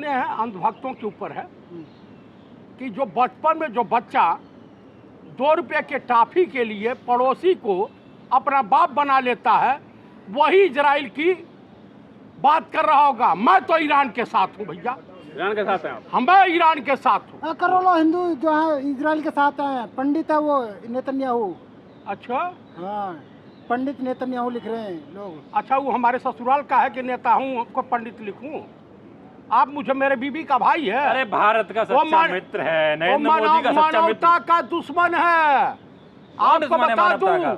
सुने हैं अंधभक्तों के ऊपर है कि जो बचपन में जो बच्चा 2 रुपये के टॉफी के लिए पड़ोसी को अपना बाप बना लेता है, वही इजराइल की बात कर रहा होगा। मैं तो ईरान के साथ हूँ भैया। ईरान के साथ हैं आप? मैं ईरान के साथ हूँ। करोड़ों हिंदू जो है इजराइल के साथ हैं। पंडित है वो नेतन्याहू। अच्छा हाँ, पंडित नेतन्याहू लिख रहे हैं लोग। अच्छा, वो हमारे ससुराल का है कि नेता हूँ आपको पंडित लिखूं? आप मुझे, मेरे बीबी का भाई है। अरे भारत का सच्चा मित्र है, नरेंद्र मोदी का सच्चा मित्र। मानवता का दुश्मन है। आपको बता दूं,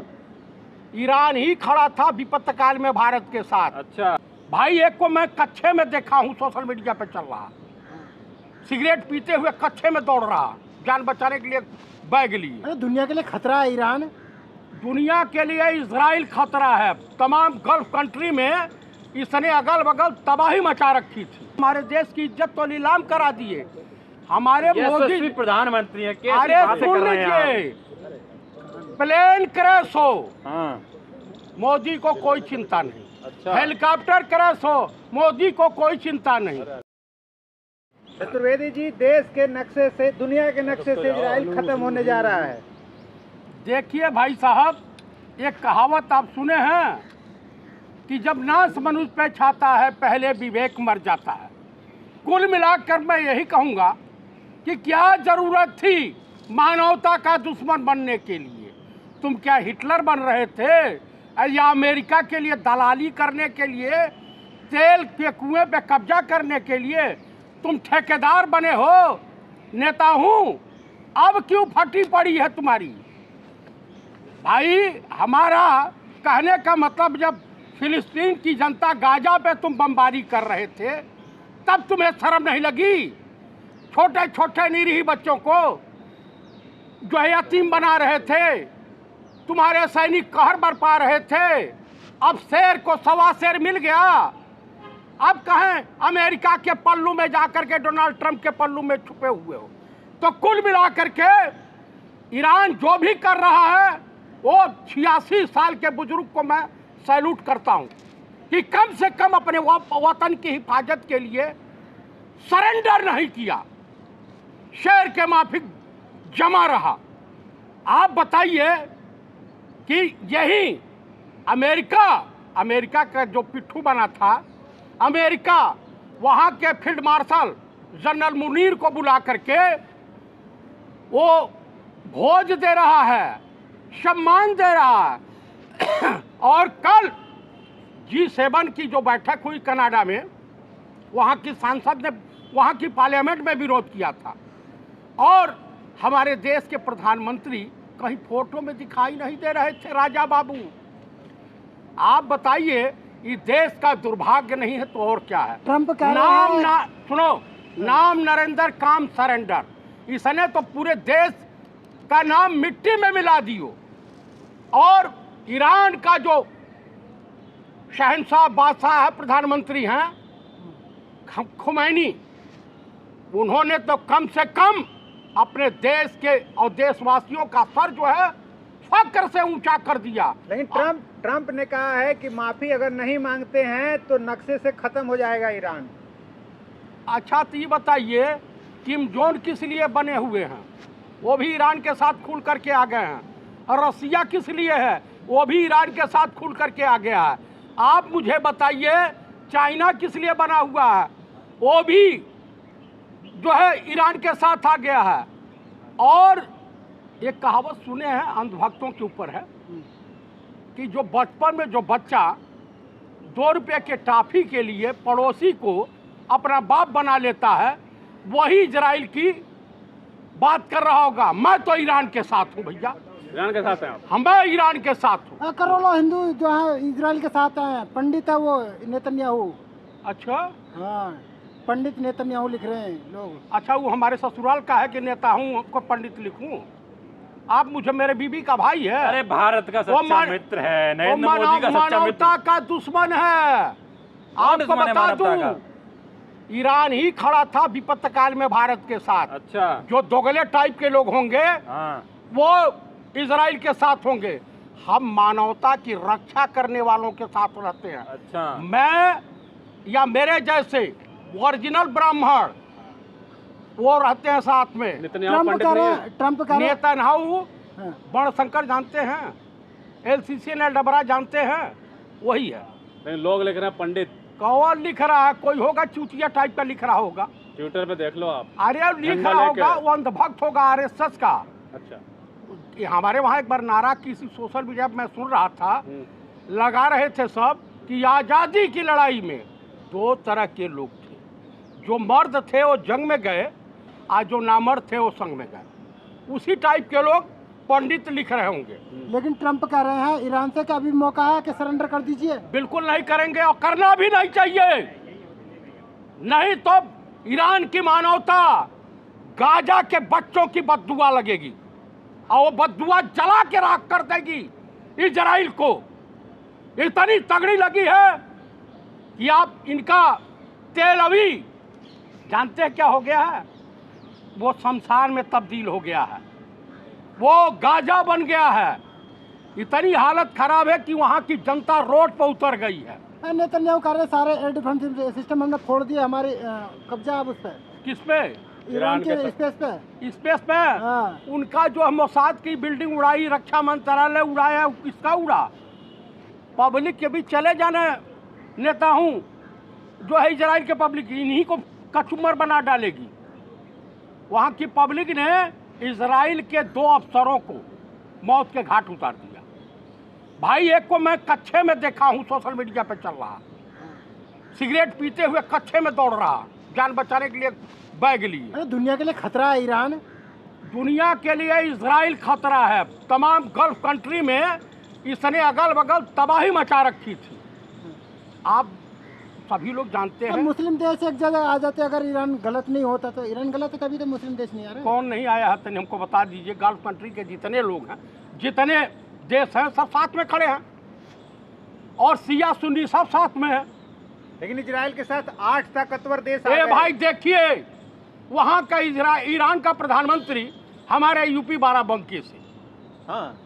ईरान ही खड़ा था विपत्ति काल में भारत के साथ। अच्छा भाई, एक को मैं कच्चे में देखा हूँ, सोशल मीडिया पे चल रहा, सिगरेट पीते हुए कच्चे में दौड़ रहा, जान बचाने के लिए बैग लिए। अरे दुनिया के लिए खतरा है ईरान। दुनिया के लिए इजराइल खतरा है। तमाम गल्फ कंट्री में इसने अगल बगल तबाही मचा रखी थी। हमारे देश की इज्जत तो नीलाम करा दिए हमारे मोदी प्रधानमंत्री है। अरे सुन लीजिए, प्लेन क्रैश हो, हाँ। मोदी को कोई चिंता नहीं। अच्छा। हेलीकॉप्टर क्रैश हो, मोदी को कोई चिंता नहीं। चतुर्वेदी जी, देश के नक्शे से, दुनिया के नक्शे से इजराइल खत्म होने जा रहा है। देखिए भाई साहब, एक कहावत आप सुने हैं कि जब नाश मनुष्य पे छाता है, पहले विवेक मर जाता है। कुल मिलाकर मैं यही कहूँगा कि क्या जरूरत थी मानवता का दुश्मन बनने के लिए? तुम क्या हिटलर बन रहे थे, या अमेरिका के लिए दलाली करने के लिए, तेल के कुएं पे कब्जा करने के लिए तुम ठेकेदार बने हो? नेता हूँ, अब क्यों फटी पड़ी है तुम्हारी? भाई, हमारा कहने का मतलब, जब फिलिस्तीन की जनता गाजा पे तुम बमबारी कर रहे थे, तब तुम्हें शर्म नहीं लगी? छोटे छोटे निरीह बच्चों को जो है यतीम बना रहे थे, तुम्हारे सैनिक कहर बरपा रहे थे। अब शेर को सवा शेर मिल गया। अब कहें अमेरिका के पल्लू में जाकर के, डोनाल्ड ट्रंप के पल्लू में छुपे हुए हो। तो कुल मिलाकर के ईरान जो भी कर रहा है, वो 86 साल के बुजुर्ग को मैं सैल्यूट करता हूं कि कम से कम अपने वतन की हिफाजत के लिए सरेंडर नहीं किया, शेर के माफिक जमा रहा। आप बताइए कि यही अमेरिका का जो पिट्ठू बना था, अमेरिका वहाँ के फील्ड मार्शल जनरल मुनीर को बुला करके वो भोज दे रहा है, सम्मान दे रहा है। और कल G7 की जो बैठक हुई कनाडा में, वहाँ की सांसद ने वहाँ की पार्लियामेंट में विरोध किया था, और हमारे देश के प्रधानमंत्री कहीं फोटो में दिखाई नहीं दे रहे थे। राजा बाबू, आप बताइए, ये देश का दुर्भाग्य नहीं है तो और क्या है? ट्रंप कह नाम ना सुनो, नाम नरेंद्र, काम सरेंडर। इसने तो पूरे देश का नाम मिट्टी में मिला दियो। और ईरान का जो शहंशाह बादशाह है, प्रधानमंत्री हैं खुमैनी, उन्होंने तो कम से कम अपने देश के और देशवासियों का सर जो है फक्र से ऊंचा कर दिया। लेकिन ट्रंप ने कहा है कि माफी अगर नहीं मांगते हैं तो नक्शे से खत्म हो जाएगा ईरान। अच्छा, तो ये बताइए, किम जोन किस लिए बने हुए हैं? वो भी ईरान के साथ खुल करके आ गए हैं। और रसिया किस लिए है? वो भी ईरान के साथ खुल करके आ गया है। आप मुझे बताइए, चाइना किस लिए बना हुआ है? वो भी जो है ईरान के साथ आ गया है। और एक कहावत सुने हैं अंधभक्तों के ऊपर है कि जो बचपन में जो बच्चा 2 रुपये के टॉफी के लिए पड़ोसी को अपना बाप बना लेता है, वही इजराइल की बात कर रहा होगा। मैं तो ईरान के साथ हूँ भैया। ईरान के साथ हैं आप? मैं ईरान के साथ हूँ। करोड़ों हिंदू जो है इजराइल के साथ हैं। पंडित है वो नेतन्याहू। अच्छा, हाँ, पंडित नेतन्याहू लिख रहे हैं लोग। अच्छा, वो हमारे ससुराल का है कि नेता हूँ आपको पंडित लिखूं? आप मुझे, मेरे बीबी का भाई है। अरे भारत का सच्चा मित्र है, नरेंद्र मोदी का सच्चा मित्र। मानवता का दुश्मन है। आपको बता दूं, ईरान ही खड़ा था विपत्ति काल में भारत के साथ। अच्छा। जो दोगले टाइप के लोग होंगे, हाँ। वो इजराइल के साथ होंगे। हम मानवता की रक्षा करने वालों के साथ रहते हैं। अच्छा। मैं या मेरे जैसे ओरिजिनल ब्राह्मण वो रहते हैं साथ में। नेतन्याहू ट्रम्प पंडित कह रहे नहीं हैं, ट्रम्प कह रहे हैं। नेतन्याहू हाँ। बड़शंकर जानते हैं, एलसीसी ने डबरा जानते हैं, वही है। लेकिन लोग लिख रहे हैं पंडित। कौन लिख रहा है? कोई होगा चूतिया टाइप का लिख रहा होगा। ट्विटर पे देख लो आप। अरे लिख झंडा रहा लेके। होगा, वो अंधभक्त होगा आरएसएस का। अच्छा। कि हमारे वहाँ एक बार नारा किसी सोशल मीडिया पे मैं सुन रहा था, लगा रहे थे सब कि आज़ादी की लड़ाई में दो तरह के लोग थे, जो मर्द थे वो जंग में गए, आज जो नामर्द थे वो संग में गए। उसी टाइप के लोग पंडित लिख रहे होंगे। लेकिन ट्रम्प कह रहे हैं ईरान से क्या अभी मौका है कि सरेंडर कर दीजिए। बिल्कुल नहीं करेंगे और करना भी नहीं चाहिए, नहीं तो ईरान की मानवता गाजा के बच्चों की बददुआ लगेगी और वो बददुआ जला के राख कर देगी इजराइल को। इतनी तगड़ी लगी है कि आप इनका तेल अवीव जानते हैं क्या हो गया है? वो शमशान में तब्दील हो गया है, वो गाजा बन गया है। इतनी हालत खराब है कि वहाँ की जनता रोड पर उतर गई है। नेतन्याहू कह रहे हैं सारे एयर डिफेंस सिस्टम हमने फोड़ दिया, हमारे कब्जा अब उस पर, किस पे? ईरान के स्पेस पे। स्पेस पे। हाँ। उनका जो मोसाद की बिल्डिंग उड़ाई, रक्षा मंत्रालय उड़ाया, किसका उड़ा? पब्लिक के भी चले जाने नेता हूँ जो है इजराइल के पब्लिक, इन्हीं को कचुम्बर बना डालेगी। वहाँ की पब्लिक ने इजराइल के 2 अफसरों को मौत के घाट उतार दिया। भाई एक को मैं कच्चे में देखा हूँ, सोशल मीडिया पे चल रहा, सिगरेट पीते हुए कच्चे में दौड़ रहा, जान बचाने के लिए बैग लिए। अरे दुनिया के लिए खतरा है ईरान। दुनिया के लिए इजराइल खतरा है। तमाम गल्फ कंट्री में इसने अगल बगल तबाही मचा रखी थी। आप सभी लोग जानते अब हैं। मुस्लिम देश एक जगह आ जाते, अगर ईरान गलत नहीं होता तो ईरान गलत है, तभी तो मुस्लिम देश नहीं आ रहे। कौन नहीं आया है? तने हमको बता दीजिए। गल्फ कंट्री के जितने लोग हैं, जितने देश हैं, सब साथ में खड़े हैं और सिया सुन्नी सब साथ में है। लेकिन इजराइल के साथ 8 ताकतवर देश ए भाई देखिए, वहाँ का ईरान का प्रधानमंत्री हमारे यूपी बाराबंकी से, हाँ,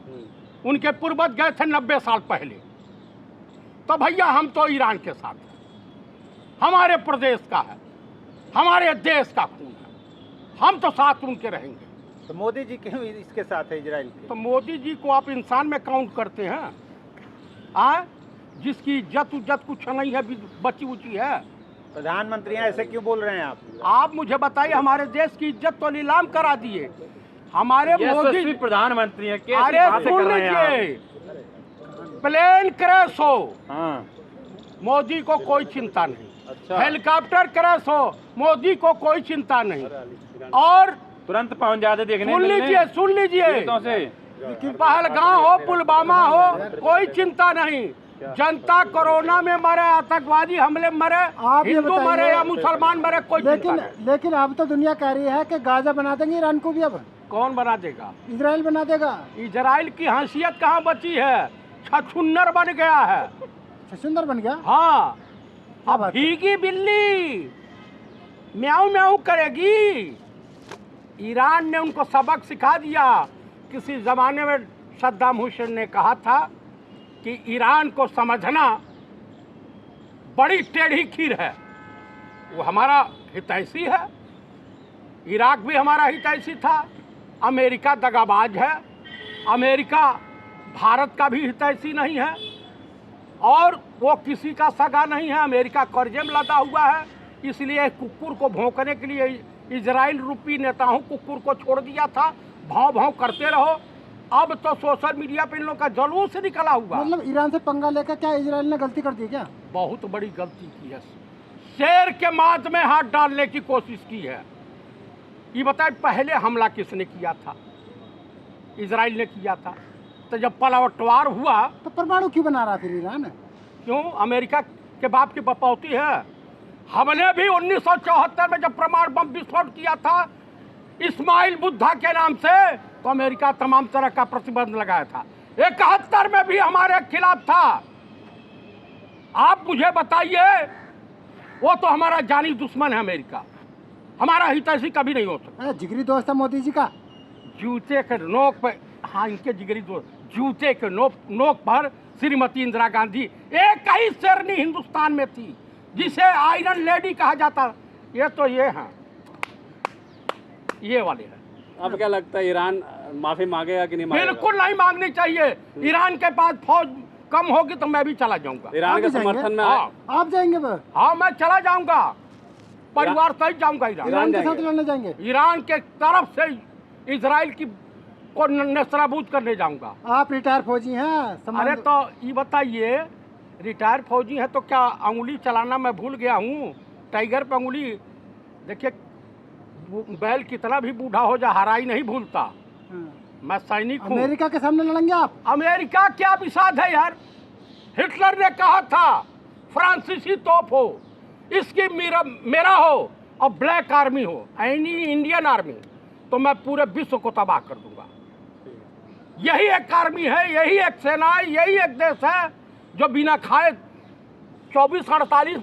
उनके पूर्वज गए थे 90 साल पहले। तो भैया हम तो ईरान के साथ हैं, हमारे प्रदेश का है, हमारे देश का खून है, हम तो साथ उनके रहेंगे। तो मोदी जी क्यों इसके साथ है इजराइल के? तो मोदी जी को आप इंसान में काउंट करते हैं? जिसकी इज्जत उज्जत कुछ नहीं है, बची उची है। प्रधानमंत्री ऐसे क्यों बोल रहे हैं आप? आप मुझे बताइए, हमारे देश की इज्जत तो नीलाम करा दिए हमारे मोदी प्रधानमंत्री है। अरे सुन लीजिए, प्लेन क्रैश हो, हाँ। मोदी को कोई चिंता नहीं। अच्छा। हेलीकॉप्टर क्रैश हो, मोदी को कोई चिंता नहीं। और तुरंत पहुंच जाते देखने। सुन लीजिए, पहलगाम हो, पुलवामा हो, कोई चिंता नहीं। जनता कोरोना में मरे, आतंकवादी हमले में मरे, हिंदू मरे या मुसलमान मरे, कोई चिंता नहीं। लेकिन अब तो दुनिया कह रही है कि गाजा बना देंगे ईरान को भी। अब कौन बना देगा? इजराइल बना देगा। इजराइल की हैसियत कहाँ बची है? छछुन्नर बन गया है। सुंदर बन गया। हाँ, अब भीगी बिल्ली म्याऊ म्याऊ करेगी। ईरान ने उनको सबक सिखा दिया। किसी जमाने में सद्दाम हुसैन ने कहा था कि ईरान को समझना बड़ी टेढ़ी खीर है। वो हमारा हितैषी है, इराक भी हमारा हितैषी था। अमेरिका दगाबाज है, अमेरिका भारत का भी हितैषी नहीं है और वो किसी का सगा नहीं है। अमेरिका कर्जे में लदा हुआ है, इसलिए कुकुर को भौंकने के लिए इजराइल रूपी नेताओं कुकुर को छोड़ दिया था। भाव भाव करते रहो। अब तो सोशल मीडिया पे इन लोगों का जलूस निकला हुआ। मतलब ईरान से पंगा लेकर क्या इजराइल ने गलती कर दी क्या? बहुत बड़ी गलती की है। शेर के मांस में हाथ डालने की कोशिश की है। ये बताए पहले हमला किसने किया था? इजराइल ने किया था। तो जब पलटवार हुआ तो परमाणु क्यों बना रहा फिर ईरान? क्यों? अमेरिका के बाप की बपौती है। हमने भी 1974 में जब परमाणु बम विस्फोट किया था इस्माइल बुद्धा के नाम से, तो अमेरिका तमाम तरह का प्रतिबंध लगाया था। 71 में भी हमारे खिलाफ था। आप मुझे बताइए, वो तो हमारा जानी दुश्मन है अमेरिका, हमारा हितैषी कभी नहीं हो सकता। जिगरी दोस्त है मोदी जी का। जूते के नोक पर, हाँ इनके जिगरी दोस्त, जूते के नोक पर श्रीमती इंदिरा गांधी एक ही शेरनी हिंदुस्तान में थी जिसे आयरन लेडी कहा जाता, ये तो ये हैं, ये वाले हैं। अब क्या लगता है ईरान माफी मांगेगा कि नहीं मांगेगा? बिल्कुल नहीं मांगनी चाहिए। ईरान के पास फौज कम होगी तो मैं भी चला जाऊंगा। ईरान के आप भी जाएंगे? समर्थन में हाँ आप जाएंगे हाँ, मैं चला जाऊंगा, परिवार सहित जाऊंगा ईरान। ईरान के साथ जाएंगे? लड़ने जाएंगे? ईरान के तरफ से इजराइल की को नेस्तनाबूद करने जाऊंगा। आप रिटायर फौजी हैं, अरे तो ये बताइए, रिटायर फौजी है तो क्या अंगुली चलाना मैं भूल गया हूँ? टाइगर पे अंगुली, देखिए बैल कितना भी बूढ़ा हो जा हराई नहीं भूलता। मैं सैनिक हूँ। अमेरिका के सामने लड़ेंगे आप? अमेरिका क्या विषाद है यार। हिटलर ने कहा था फ्रांसीसी तोप हो, इसकी मेरा हो और ब्लैक आर्मी हो, एनी इंडियन आर्मी, तो मैं पूरे विश्व को तबाह कर दूंगा। यही एक आर्मी है, यही एक सेना है, यही एक देश है जो बिना खाए 24, 48,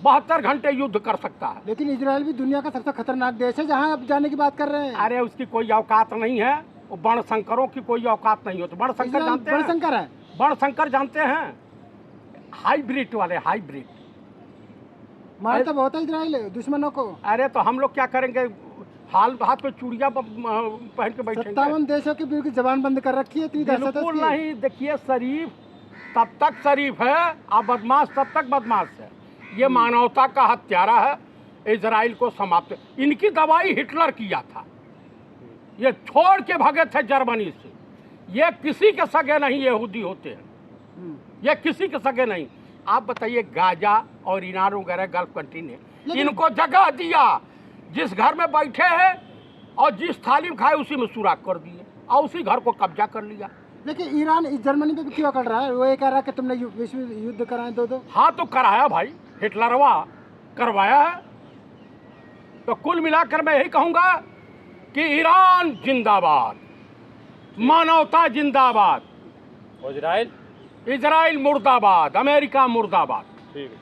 72 घंटे युद्ध कर सकता है। लेकिन इजराइल भी दुनिया का सबसे खतरनाक देश है जहां आप जाने की बात कर रहे हैं। अरे उसकी कोई औकात नहीं है, वो बणशंकरों की कोई औकात नहीं होती। बणशंकर जानते हैं? बड़शंकर है। बणशंकर जानते हैं? हाइब्रिड वाले, हाइब्रिड। मारता बहुत है इजराइल दुश्मनों को। अरे तो हम लोग क्या करेंगे, हाथ पे चूड़ियां पहन के बैठेंगे? 57 देशों की बिल्कुल जबान बंद कर रखी है, इतनी दहशत है बिल्कुल इसकी। नहीं। देखिए शरीफ तब तक शरीफ है और बदमाश तब तक बदमाश है। ये मानवता का हत्यारा है, इजराइल को समाप्त। इनकी दवाई हिटलर किया था, ये छोड़ के भगे थे जर्मनी से। ये किसी के सगे नहीं यहूदी होते हैं, ये किसी के सगे नहीं। आप बताइए, गाजा और ईरान वगैरह गल्फ कंट्री ने इनको जगह दिया, जिस घर में बैठे हैं और जिस थाली में खाए उसी में सुराख कर दिए और उसी घर को कब्जा कर लिया। लेकिन ईरान इस जर्मनी पे भी क्यों कर रहा है? वो ये कह रहा है कि तुमने विश्व युद्ध कराए दो। हाँ तो कराया भाई, हिटलरवा करवाया है। तो कुल मिलाकर मैं यही कहूंगा कि ईरान जिंदाबाद, मानवता जिंदाबाद, इजराइल इजराइल मुर्दाबाद, अमेरिका मुर्दाबाद। ठीक है।